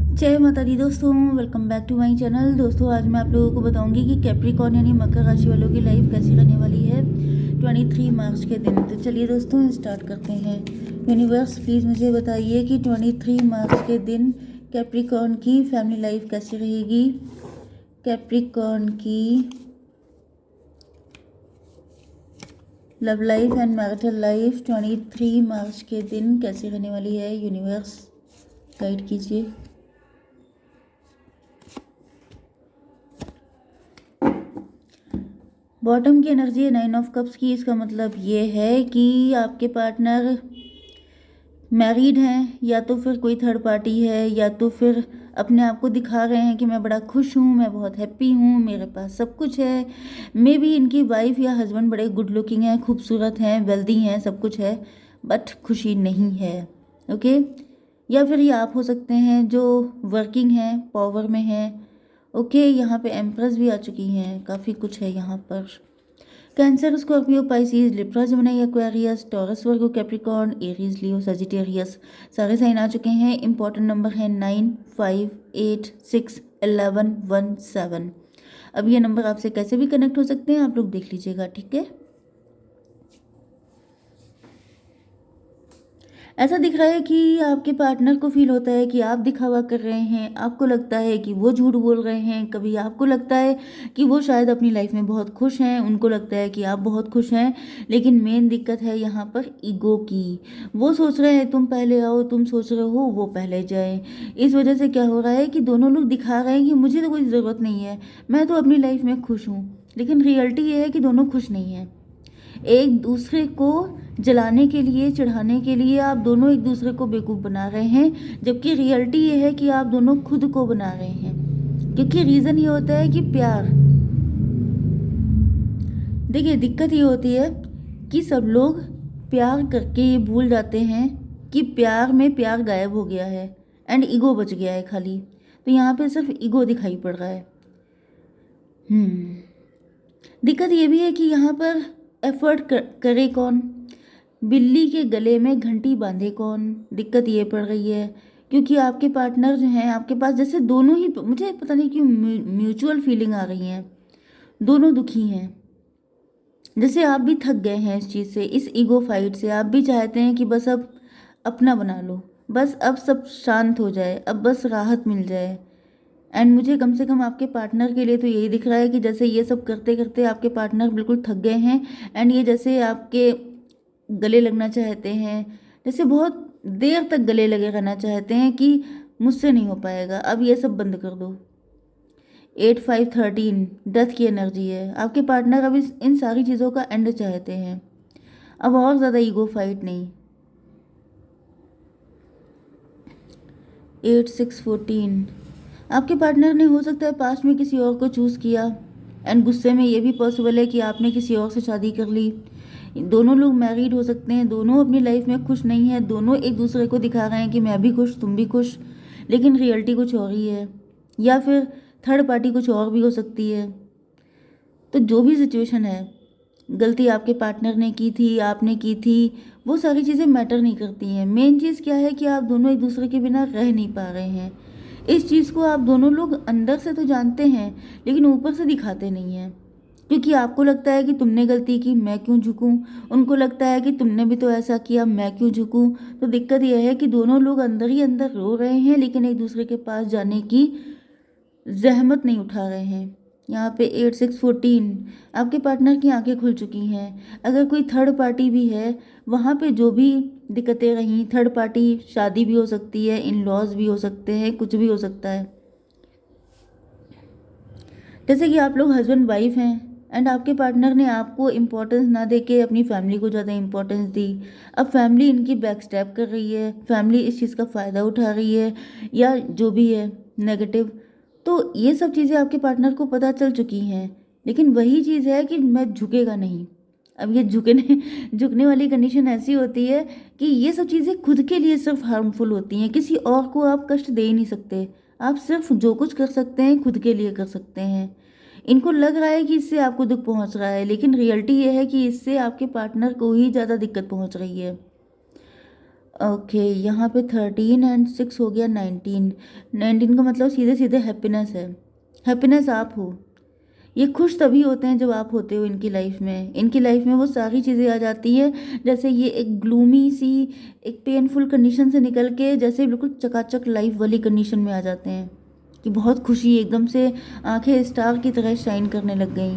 जय माता दी दोस्तों, welcome back to my channel. दोस्तों आज मैं आप लोगों को बताऊंगी कि कैप्रिकॉर्न यानी मकर राशि वालों की लाइफ कैसी रहने वाली है 23 मार्च के दिन। तो चलिए दोस्तों स्टार्ट करते हैं। यूनिवर्स प्लीज़ मुझे बताइए कि 23 मार्च के दिन कैप्रिकॉर्न की फैमिली लाइफ कैसी रहेगी। कैप्रिकॉर्न की love life and marital life 23 मार्च के दिन कैसी रहने वाली है। यूनिवर्स गाइड कीजिए। बॉटम की एनर्जी है 9 ऑफ कप्स की। इसका मतलब ये है कि आपके पार्टनर मैरिड हैं, या तो फिर कोई थर्ड पार्टी है, या तो फिर अपने आप को दिखा रहे हैं कि मैं बड़ा खुश हूँ, मैं बहुत हैप्पी हूँ, मेरे पास सब कुछ है। मे बी इनकी वाइफ या हस्बैंड बड़े गुड लुकिंग हैं, खूबसूरत हैं, वेल्दी हैं, सब कुछ है, बट खुशी नहीं है। ओके, या फिर ये आप हो सकते हैं जो वर्किंग हैं, पावर में हैं। ओके, यहाँ पे एम्प्रेस भी आ चुकी हैं, काफ़ी कुछ है यहाँ पर। Cancer, Scorpio, Pisces, Libra, Gemini, Aquarius, Taurus, Virgo, Capricorn, Aries, Leo, Sagittarius सारे साइन आ चुके हैं। इंपॉर्टेंट नंबर है 9, 5, 8, 6, 11, 1, 7। अब ये नंबर आपसे कैसे भी कनेक्ट हो सकते हैं, आप लोग देख लीजिएगा, ठीक है। ऐसा दिख रहा है कि आपके पार्टनर को फील होता है कि आप दिखावा कर रहे हैं, आपको लगता है कि वो झूठ बोल रहे हैं, कभी आपको लगता है कि वो शायद अपनी लाइफ में बहुत खुश हैं, उनको लगता है कि आप बहुत खुश हैं। लेकिन मेन दिक्कत है यहाँ पर ईगो की। वो सोच रहे हैं तुम पहले आओ, तुम सोच रहे हो वो पहले जाए। इस वजह से क्या हो रहा है कि दोनों लोग दिखा रहे हैं कि मुझे तो कोई ज़रूरत नहीं है, मैं तो अपनी लाइफ में खुश हूँ। लेकिन रियलिटी ये है कि दोनों खुश नहीं हैं। एक दूसरे को जलाने के लिए, चढ़ाने के लिए आप दोनों एक दूसरे को बेवकूफ़ बना रहे हैं, जबकि रियलिटी ये है कि आप दोनों खुद को बना रहे हैं। क्योंकि रीज़न ये होता है कि प्यार, देखिए दिक्कत ये होती है कि सब लोग प्यार करके ये भूल जाते हैं कि प्यार में प्यार गायब हो गया है एंड ईगो बच गया है खाली। तो यहाँ पे सिर्फ ईगो दिखाई पड़ रहा है। दिक्कत ये भी है कि यहाँ पर एफर्ट करे कौन, बिल्ली के गले में घंटी बांधे कौन। दिक्कत ये पड़ रही है क्योंकि आपके पार्टनर जो हैं आपके पास, जैसे दोनों ही, मुझे पता नहीं क्यों म्यूचुअल फीलिंग आ रही हैं, दोनों दुखी हैं। जैसे आप भी थक गए हैं इस चीज़ से, इस ईगो फाइट से। आप भी चाहते हैं कि बस अब अपना बना लो, बस अब सब शांत हो जाए, अब बस राहत मिल जाए। एंड मुझे कम से कम आपके पार्टनर के लिए तो यही दिख रहा है कि जैसे ये सब करते करते आपके पार्टनर बिल्कुल थक गए हैं एंड ये जैसे आपके गले लगना चाहते हैं, जैसे बहुत देर तक गले लगे रहना चाहते हैं कि मुझसे नहीं हो पाएगा, अब ये सब बंद कर दो। 8, 5, 13 डेथ की एनर्जी है। आपके पार्टनर अब इन सारी चीज़ों का एंड चाहते हैं, अब और ज़्यादा ईगो फाइट नहीं। 8, 6, 14 आपके पार्टनर ने हो सकता है पास्ट में किसी और को चूज़ किया एंड गुस्से में ये भी पॉसिबल है कि आपने किसी और से शादी कर ली। दोनों लोग मैरिड हो सकते हैं, दोनों अपनी लाइफ में खुश नहीं है, दोनों एक दूसरे को दिखा रहे हैं कि मैं भी खुश, तुम भी खुश, लेकिन रियलिटी कुछ और ही है। या फिर थर्ड पार्टी कुछ और भी हो सकती है। तो जो भी सिचुएशन है, गलती आपके पार्टनर ने की थी, आपने की थी, वो सारी चीज़ें मैटर नहीं करती हैं। मेन चीज़ क्या है कि आप दोनों एक दूसरे के बिना रह नहीं पा रहे हैं। इस चीज़ को आप दोनों लोग अंदर से तो जानते हैं, लेकिन ऊपर से दिखाते नहीं हैं। क्योंकि आपको लगता है कि तुमने गलती की, मैं क्यों झुकूं। उनको लगता है कि तुमने भी तो ऐसा किया, मैं क्यों झुकूं। तो दिक्कत यह है कि दोनों लोग अंदर ही अंदर रो रहे हैं, लेकिन एक दूसरे के पास जाने की जहमत नहीं उठा रहे हैं। यहाँ पे 8, 6, 14 आपके पार्टनर की आंखें खुल चुकी हैं। अगर कोई थर्ड पार्टी भी है, वहाँ पे जो भी दिक्कतें रहीं, थर्ड पार्टी शादी भी हो सकती है, इन लॉज भी हो सकते हैं, कुछ भी हो सकता है। जैसे कि आप लोग हस्बैंड वाइफ हैं एंड आपके पार्टनर ने आपको इम्पोर्टेंस ना देके अपनी फैमिली को ज़्यादा इम्पोर्टेंस दी। अब फैमिली इनकी बैक स्टेप कर रही है, फैमिली इस चीज़ का फ़ायदा उठा रही है, या जो भी है नेगेटिव। तो ये सब चीज़ें आपके पार्टनर को पता चल चुकी हैं, लेकिन वही चीज़ है कि मैं झुकेगा नहीं। अब ये झुकने झुकने वाली कंडीशन ऐसी होती है कि ये सब चीज़ें खुद के लिए सिर्फ हार्मफुल होती हैं, किसी और को आप कष्ट दे ही नहीं सकते। आप सिर्फ जो कुछ कर सकते हैं खुद के लिए कर सकते हैं। इनको लग रहा है कि इससे आपको दुख पहुंच रहा है, लेकिन रियलिटी ये है कि इससे आपके पार्टनर को ही ज़्यादा दिक्कत पहुंच रही है। ओके, यहाँ पे 13 एंड 6 हो गया 19। 19 का मतलब सीधे सीधे हैप्पीनेस है। हैप्पीनेस आप हो। ये खुश तभी होते हैं जब आप होते हो इनकी लाइफ में। इनकी लाइफ में वो सारी चीज़ें आ जाती हैं, जैसे ये एक ग्लूमी सी, एक पेनफुल कंडीशन से निकल के जैसे बिल्कुल चकाचक लाइफ वाली कंडीशन में आ जाते हैं कि बहुत खुशी, एकदम से आंखें स्टार की तरह शाइन करने लग गई।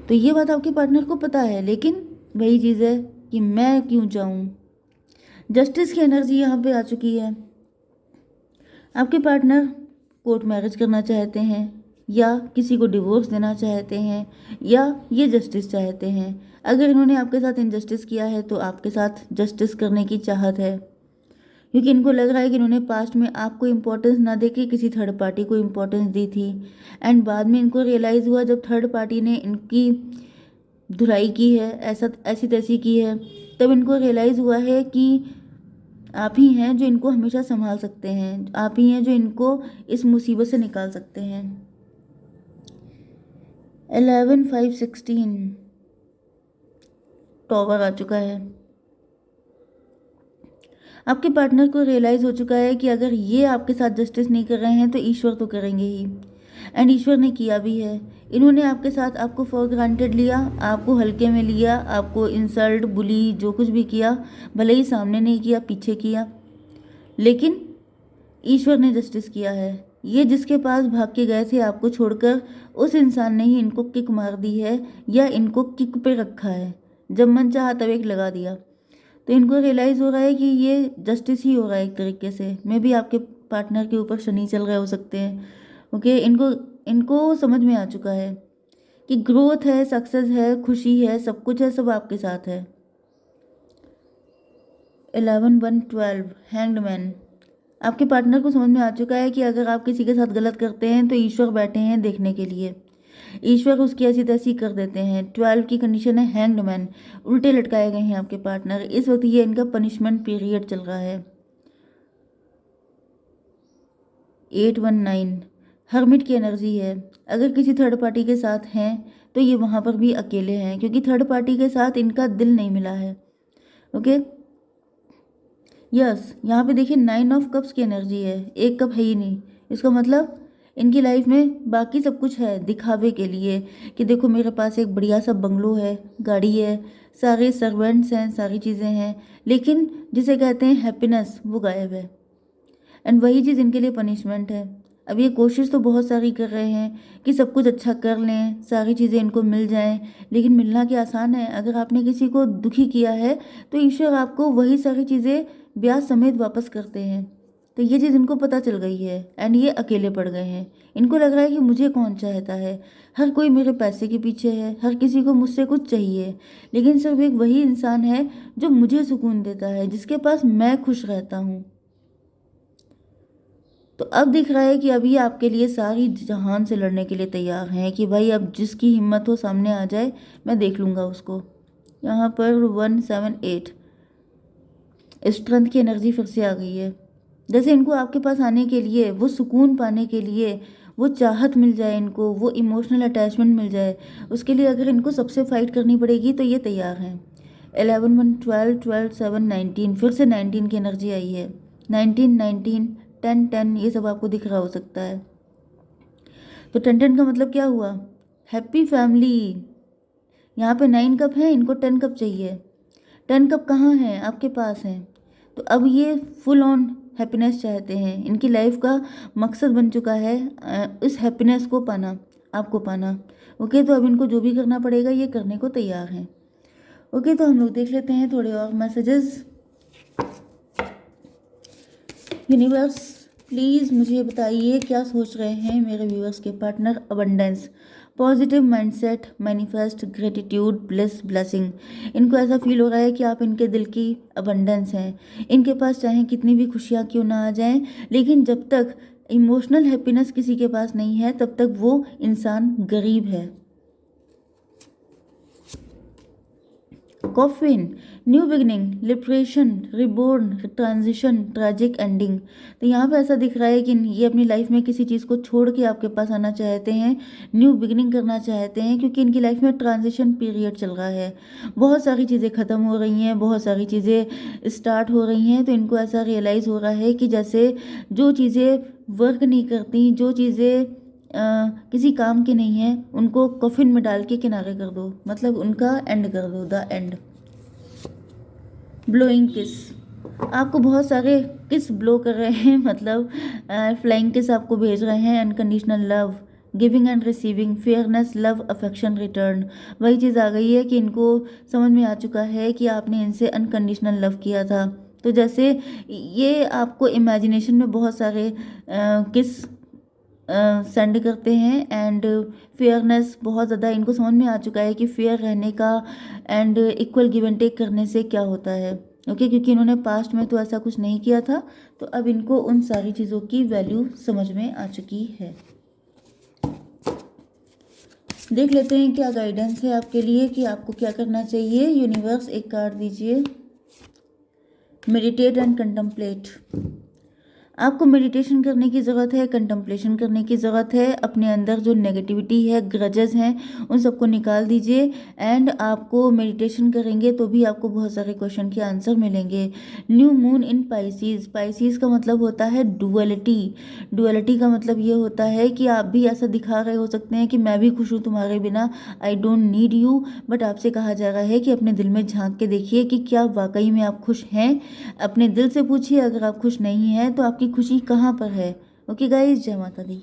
तो ये बात आपके पार्टनर को पता है, लेकिन वही चीज़ है कि मैं क्यों जाऊँ। जस्टिस की एनर्जी यहाँ पे आ चुकी है। आपके पार्टनर कोर्ट मैरिज करना चाहते हैं, या किसी को डिवोर्स देना चाहते हैं, या ये जस्टिस चाहते हैं। अगर इन्होंने आपके साथ इनजस्टिस किया है तो आपके साथ जस्टिस करने की चाहत है, क्योंकि इनको लग रहा है कि इन्होंने पास्ट में आपको इम्पोर्टेंस ना दे के किसी थर्ड पार्टी को इम्पोर्टेंस दी थी। एंड बाद में इनको रियलाइज़ हुआ जब थर्ड पार्टी ने इनकी धुलाई की है, ऐसा ऐसी तैसी की है, तब इनको रियलाइज़ हुआ है कि आप ही हैं जो इनको हमेशा संभाल सकते हैं, आप ही हैं जो इनको इस मुसीबत से निकाल सकते हैं। 11/5/16 टॉवर आ चुका है। आपके पार्टनर को रियलाइज़ हो चुका है कि अगर ये आपके साथ जस्टिस नहीं कर रहे हैं तो ईश्वर तो करेंगे ही, एंड ईश्वर ने किया भी है। इन्होंने आपके साथ आपको फॉर ग्रांटेड लिया, आपको हल्के में लिया, आपको इंसल्ट, बुली, जो कुछ भी किया, भले ही सामने नहीं किया, पीछे किया, लेकिन ईश्वर ने जस्टिस किया है। ये जिसके पास भाग के गए थे आपको छोड़कर, उस इंसान ने ही इनको किक मार दी है, या इनको किक पे रखा है। जब मन चाहा तब एक लगा दिया। तो इनको रियलाइज़ हो रहा है कि ये जस्टिस ही हो रहा है एक तरीके से। मे भी आपके पार्टनर के ऊपर शनि चल रहे हो सकते हैं। ओके, इनको इनको समझ में आ चुका है कि ग्रोथ है, सक्सेस है, खुशी है, सब कुछ है, सब आपके साथ है। 11/1/12 हैंग्ड मैन। आपके पार्टनर को समझ में आ चुका है कि अगर आप किसी के साथ गलत करते हैं तो ईश्वर बैठे हैं देखने के लिए। ईश्वर उसकी ऐसी तैसी कर देते हैं। 12 की कंडीशन है हैंग्ड मैन, उल्टे लटकाए गए हैं आपके पार्टनर। इस वक्त ये इनका पनिशमेंट पीरियड चल रहा है। 8/19 हर्मिट की एनर्जी है। अगर किसी थर्ड पार्टी के साथ हैं तो ये वहाँ पर भी अकेले हैं, क्योंकि थर्ड पार्टी के साथ इनका दिल नहीं मिला है। ओके, यस, यहाँ पे देखिए 9 ऑफ कप्स की एनर्जी है, एक कप है ही नहीं। इसका मतलब इनकी लाइफ में बाकी सब कुछ है दिखावे के लिए, कि देखो मेरे पास एक बढ़िया सा बंगलो है, गाड़ी है, सारे सर्वेंट्स हैं, सारी चीज़ें हैं, लेकिन जिसे कहते हैं हैप्पीनेस, वो गायब है। एंड वही चीज़ इनके लिए पनिशमेंट है। अब ये कोशिश तो बहुत सारी कर रहे हैं कि सब कुछ अच्छा कर लें, सारी चीज़ें इनको मिल जाएं, लेकिन मिलना क्या आसान है। अगर आपने किसी को दुखी किया है तो ईश्वर आपको वही सारी चीज़ें ब्याज समेत वापस करते हैं। तो ये चीज़ इनको पता चल गई है, एंड ये अकेले पड़ गए हैं। इनको लग रहा है कि मुझे कौन चाहता है, हर कोई मेरे पैसे के पीछे है, हर किसी को मुझसे कुछ चाहिए, लेकिन सिर्फ एक वही इंसान है जो मुझे सुकून देता है, जिसके पास मैं खुश रहता हूँ। तो अब दिख रहा है कि अभी आपके लिए सारी जहान से लड़ने के लिए तैयार हैं, कि भाई अब जिसकी हिम्मत हो सामने आ जाए, मैं देख लूँगा उसको। यहाँ पर 1/7/8 स्ट्रेंथ की एनर्जी फिर से आ गई है। जैसे इनको आपके पास आने के लिए, वो सुकून पाने के लिए, वो चाहत मिल जाए इनको, वो इमोशनल अटैचमेंट मिल जाए, उसके लिए अगर इनको सबसे फाइट करनी पड़ेगी तो ये तैयार हैं। 11/1/12 12/7/19 फिर से 19 की एनर्जी आई है। 19 19 10 10 ये सब आपको दिख रहा हो सकता है। तो 10 10 का मतलब क्या हुआ? Happy family. यहाँ पे 9 कप है, इनको 10 कप चाहिए। 10 कप कहाँ हैं? आपके पास हैं। तो अब ये फुल ऑन हैप्पीनेस चाहते हैं। इनकी लाइफ का मकसद बन चुका है इस हैप्पीनेस को पाना, आपको पाना। ओके, तो अब इनको जो भी करना पड़ेगा ये करने को तैयार हैं। ओके, तो हम लोग देख लेते हैं थोड़े और मैसेजेस। यूनिवर्स प्लीज़ मुझे बताइए क्या सोच रहे हैं मेरे व्यूअर्स के partner. Abundance, positive mindset, manifest, gratitude, bless, blessing. इनको ऐसा फील हो रहा है कि आप इनके दिल की अबंडेंस हैं। इनके पास चाहे कितनी भी खुशियाँ क्यों ना आ जाएं, लेकिन जब तक इमोशनल हैप्पीनेस किसी के पास नहीं है तब तक वो इंसान गरीब है। Coffin, new beginning, liberation, reborn, transition, tragic ending. तो यहाँ पे ऐसा दिख रहा है कि ये अपनी लाइफ में किसी चीज़ को छोड़ के आपके पास आना चाहते हैं, न्यू बिगनिंग करना चाहते हैं, क्योंकि इनकी लाइफ में ट्रांजिशन पीरियड चल रहा है। बहुत सारी चीज़ें ख़त्म हो रही हैं, बहुत सारी चीज़ें स्टार्ट हो रही हैं। तो इनको ऐसा रियलाइज़ हो रहा है कि जैसे जो चीज़ें वर्क नहीं करती, जो चीज़ें किसी काम की नहीं है, उनको कॉफिन में डाल के किनारे कर दो, मतलब उनका एंड कर दो, द एंड। ब्लोइंग किस, आपको बहुत सारे किस ब्लो कर रहे हैं, मतलब फ्लाइंग किस आपको भेज रहे हैं। Unconditional love, giving and receiving, fairness, love, affection, return. वही चीज़ आ गई है कि इनको समझ में आ चुका है कि आपने इनसे अनकंडीशनल लव किया था। तो जैसे ये आपको इमेजिनेशन में बहुत सारे किस सेंड करते हैं। एंड फेयरनेस, बहुत ज़्यादा इनको समझ में आ चुका है कि फेयर रहने का and equal give and take करने से क्या होता है। ओके, क्योंकि इन्होंने पास्ट में तो ऐसा कुछ नहीं किया था, तो अब इनको उन सारी चीज़ों की वैल्यू समझ में आ चुकी है। देख लेते हैं क्या गाइडेंस है आपके लिए कि आपको क्या करना चाहिए। यूनिवर्स, एक कार्ड दीजिए। Meditate and contemplate. आपको मेडिटेशन करने की ज़रूरत है, कंटम्पलेशन करने की ज़रूरत है। अपने अंदर जो नेगेटिविटी है, ग्रजेस हैं, उन सबको निकाल दीजिए। एंड आपको मेडिटेशन करेंगे तो भी आपको बहुत सारे क्वेश्चन के आंसर मिलेंगे। New moon in Pisces, Pisces का मतलब होता है डुअलिटी। डुअलिटी का मतलब ये होता है कि आप भी ऐसा दिखा रहे हो सकते हैं कि मैं भी खुश हूँ तुम्हारे बिना, I don't need you, but आपसे कहा जा रहा है कि अपने दिल में झांक के देखिए कि क्या वाकई में आप खुश हैं। अपने दिल से पूछिए, अगर आप खुश नहीं हैं तो आपकी खुशी कहाँ पर है। ओके गाइस, जय माता दी।